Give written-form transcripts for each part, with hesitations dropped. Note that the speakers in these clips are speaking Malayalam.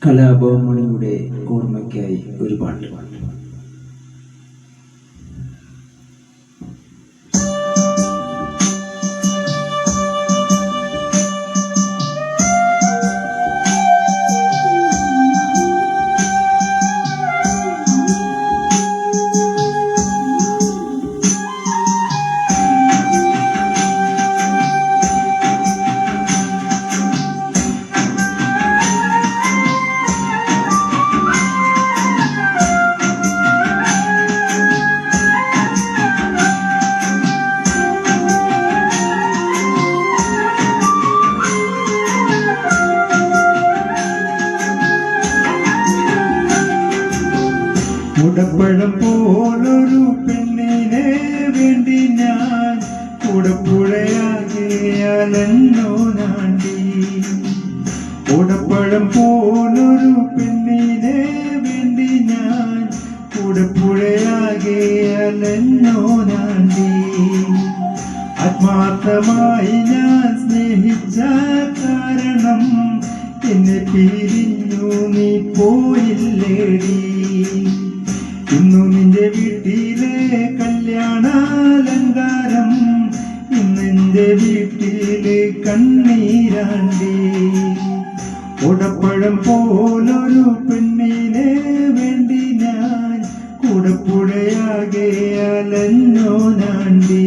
കലാഭവൻ ഓർമ്മയ്ക്കായി ഒരു പാട്ട്. കുടപ്പഴം പോലൊരു പെണ്ണിനെ വേണ്ടി ഞാൻ കുടപ്പുഴയാകിയാലെന്നോ നാണ്ടി. കുടപ്പഴം പോലൊരു പെണ്ണിനെ വേണ്ടി ഞാൻ കുടപ്പുഴയാകിയാലെന്നോ നാണ്ടി. ആത്മാർത്ഥമായി ഞാൻ സ്നേഹിച്ച കാരണം എന്നെ പിരിഞ്ഞു നീ പോയില്ലേടി. ഇന്നു നിന്റെ വീട്ടിലെ കല്യാണാലങ്കാരം, ഇന്നെന്റെ വീട്ടിലെ കണ്ണീരാണ്ടി. കുടപ്പഴം പോലൊരു പെണ്ണിനെ വേണ്ടി ഞാൻ കുടപ്പുഴയാകെയാലെന്നോ നാണ്ടി.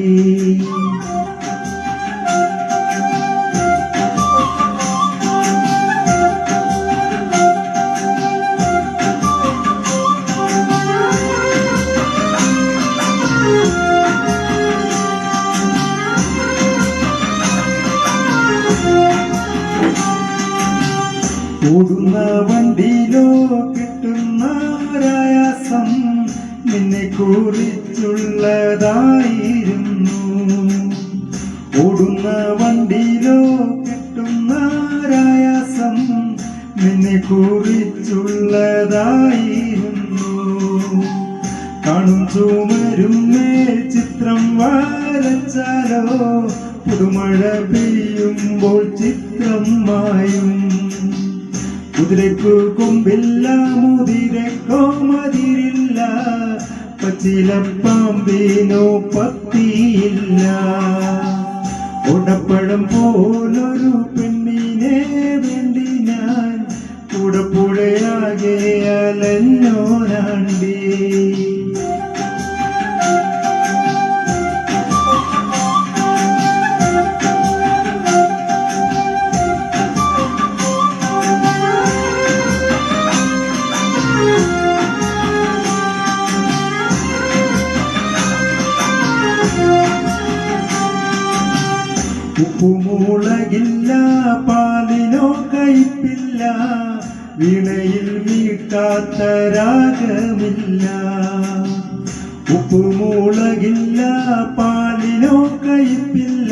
ഓടുന്ന വണ്ടിയിലോ കിട്ടുന്ന പ്രയാസം നിന്നെ കുറിച്ചുള്ളതായിരുന്നു. ഓടുന്ന വണ്ടിയിലോ കിട്ടുന്ന പ്രയാസം നിന്നെ കുറിച്ചുള്ളതായിരുന്നു. കാണും ചുമരും മേൽ ചിത്രം വരച്ചാലോ പുതുമഴ പെയ്യുമ്പോൾ ചിത്രം മായും. കുതിരക്കു കൊമ്പില്ല മുതിരക്കോ മതിരില്ല, പച്ചിലപ്പാമ്പിനോ പത്തിയില്ല. കുടപ്പഴം പോലൊരു പെണ്ണിനെ വേണ്ടി ഞാൻ കുടപ്പുഴയാകെയാലെന്നോ നാണ്ടി. ഉപ്പുമുളകില്ല, പാലിനോ കയ്പില്ല, വീണയിൽ മീട്ടാത്ത രാഗമില്ല. ഉപ്പുമുളകില്ല, പാലിനോ കയ്പില്ല,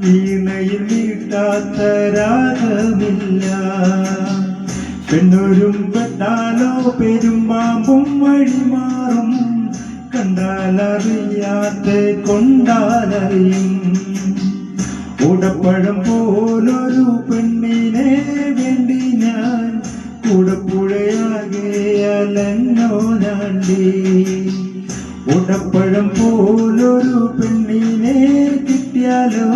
വീണയിൽ മീട്ടാത്ത രാഗമില്ല. പെണ്ണൊരും പെട്ടാലോ പെരുമ്പാമ്പും വഴിമാറും, കണ്ടാലറിയാത്ത കൊണ്ടാലറിയും. കുടപ്പഴം പോലൊരു പെണ്ണിനെ വേണ്ടി ഞാൻ കുടപ്പുഴയാകെയാലെന്നോ നാണ്ടി. കുടപ്പഴം പോലൊരു പെണ്ണിനെ കിട്ടിയാലോ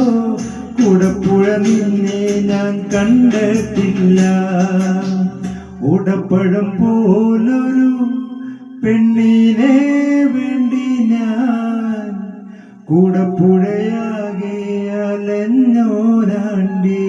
കുടപ്പുഴ നിന്നെ ഞാൻ കണ്ടിട്ടില്ല. കുടപ്പഴം പോലൊരു പെണ്ണിനെ വേണ്ടി ഞാൻ കുടപ്പുഴയാകെയാലെന്നോ നാണ്ടി.